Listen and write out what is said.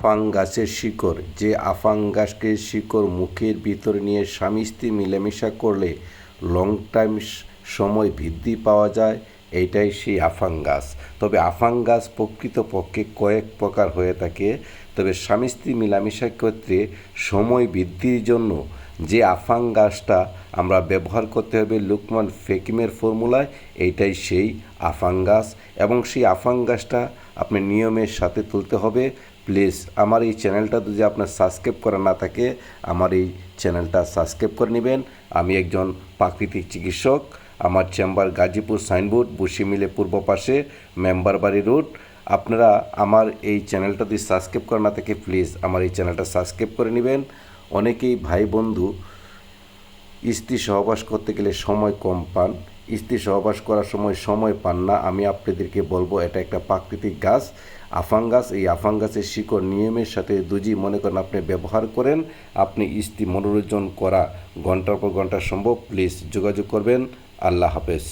আফাং গাছের শিকড়, যে আফাং গাছকে শিকড় মুখের ভিতরে নিয়ে স্বামী স্ত্রী মিলেমিশা করলে লং টাইম সময় বৃদ্ধি পাওয়া যায়, এইটাই সেই আফাং গাছ। তবে আফাং গাছ প্রকৃতপক্ষে কয়েক প্রকার হয়ে থাকে। তবে স্বামী স্ত্রী মিলামিশার ক্ষেত্রে সময় বৃদ্ধির জন্য যে আফাং গাছটা আমরা ব্যবহার করতে হবে লুকমান ফেকিমের ফর্মুলায়, এইটাই সেই আফাং গাছ। এবং সেই আফাং গাছটা আপনি নিয়মের সাথে তুলতে হবে। প্লিজ আমার এই চ্যানেলটা যদি আপনার সাবস্ক্রাইব করা না থাকে, আমার এই চ্যানেলটা সাবস্ক্রাইব করে নেবেন। আমি একজন প্রাকৃতিক চিকিৎসক। আমার চেম্বার গাজীপুর সাইনবোর্ড, বসি মিলে পূর্ব পাশে, মেম্বার বাড়ি রোড। আপনারা আমার এই চ্যানেলটা যদি সাবস্ক্রাইব করা না থাকে, প্লিজ আমার এই চ্যানেলটা সাবস্ক্রাইব করে নেবেন। অনেকেই ভাই বন্ধু স্ত্রী সহবাস করতে গেলে সময় কম পান, স্ত্রী সহবাস করার সময় পান না। আমি আপনাদেরকে বলবো, এটা একটা প্রাকৃতিক গাছ, আফাং গাছ। এই আফাং গাছের শিকড় নিয়মের সাথে যদি মনে করেন আপনি ব্যবহার করেন, আপনি স্ত্রী মনোরঞ্জন করা ঘন্টার পর ঘন্টা সম্ভব। প্লিজ যোগাযোগ করবেন। আল্লাহ হাফেজ।